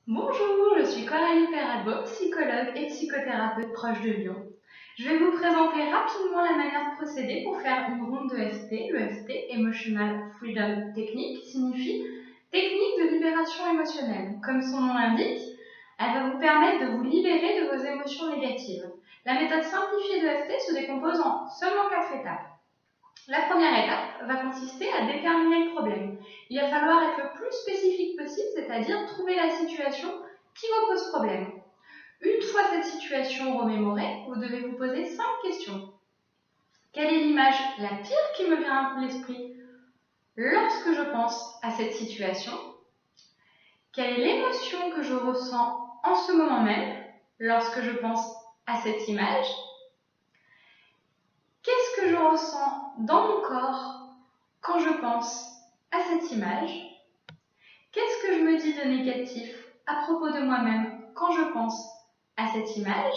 Bonjour, je suis Coralie Peralbo, psychologue et psychothérapeute proche de Lyon. Je vais vous présenter rapidement la manière de procéder pour faire une ronde de FT. Le FT, Emotional Freedom Technique, signifie technique de libération émotionnelle. Comme son nom l'indique, elle va vous permettre de vous libérer de vos émotions négatives. La méthode simplifiée de FT se décompose en seulement 4 étapes. La première étape va consister à déterminer le problème. Il va falloir être le plus spécifique possible, c'est-à-dire trouver la situation qui vous pose problème. Une fois cette situation remémorée, vous devez vous poser 5 questions. Quelle est l'image la pire qui me vient à l'esprit lorsque je pense à cette situation? Quelle est l'émotion que je ressens en ce moment même lorsque je pense à cette image? Qu'est-ce que je ressens dans mon corps quand je pense à cette image? Qu'est-ce que je me dis de négatif à propos de moi-même quand je pense à cette image?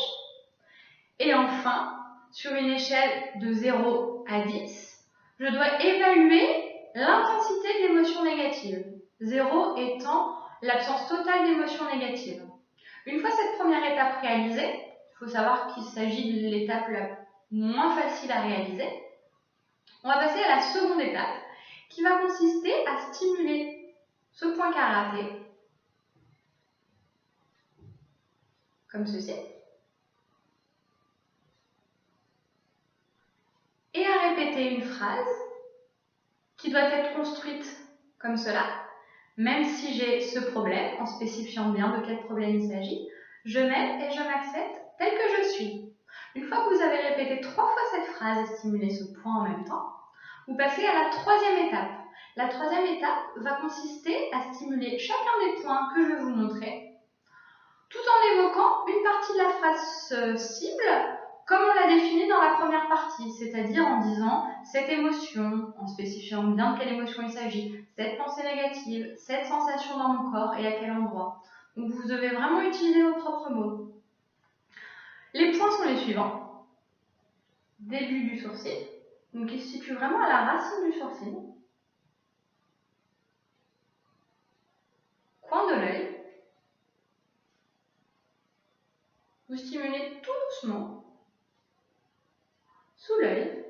Et enfin, sur une échelle de 0 à 10, je dois évaluer l'intensité de l'émotion négative. 0 étant l'absence totale d'émotion négative. Une fois cette première étape réalisée, il faut savoir qu'il s'agit de l'étape la moins facile à réaliser, on va passer à la seconde étape qui va consister à stimuler ce point karaté, comme ceci, et à répéter une phrase qui doit être construite comme cela. Même si j'ai ce problème, en spécifiant bien de quel problème il s'agit, je m'aime et je m'accepte tel que je suis. Une fois que vous avez répété 3 fois cette phrase et stimulé ce point en même temps, vous passez à la troisième étape. La troisième étape va consister à stimuler chacun des points que je vais vous montrer, tout en évoquant une partie de la phrase cible comme on l'a définie dans la première partie, c'est-à-dire en disant cette émotion, en spécifiant bien de quelle émotion il s'agit, cette pensée négative, cette sensation dans mon corps et à quel endroit. Donc vous devez vraiment utiliser vos propres mots. Les points sont les suivants. Début du sourcil, donc il se situe vraiment à la racine du sourcil. Coin de l'œil. Vous stimulez tout doucement sous l'œil,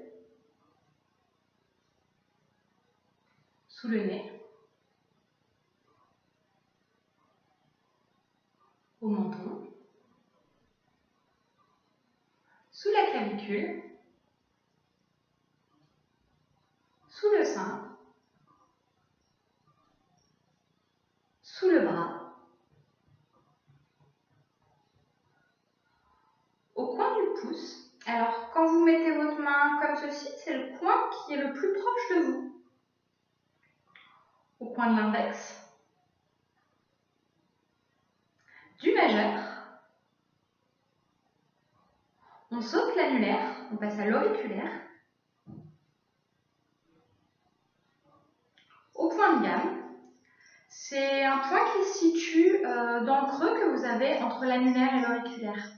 sous le nez, au menton, sous la clavicule, sous le sein, sous le bras, au coin du pouce. Alors, quand vous mettez votre main comme ceci, c'est le coin qui est le plus proche de vous. Au coin de l'index, du majeur, on saute l'annulaire, on passe à l'auriculaire, au point de gamme. C'est un point qui se situe dans le creux que vous avez entre l'annulaire et l'auriculaire.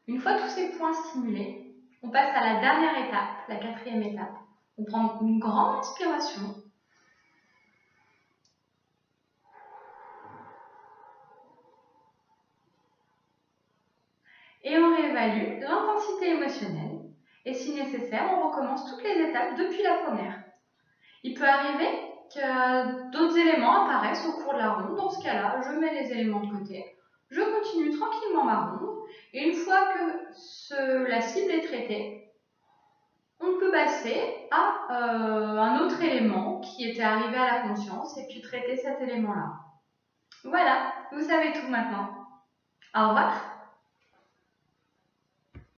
Une fois tous ces points stimulés, on passe à la dernière étape, la quatrième étape. On prend une grande inspiration. Et on réévalue l'intensité émotionnelle. Et si nécessaire, on recommence toutes les étapes depuis la première. Il peut arriver que d'autres éléments apparaissent au cours de la ronde. Dans ce cas-là, je mets les éléments de côté. Je continue tranquillement ma ronde. Et une fois que la cible est traitée, on peut passer à un autre élément qui était arrivé à la conscience et puis traiter cet élément-là. Voilà, vous savez tout maintenant. Au revoir.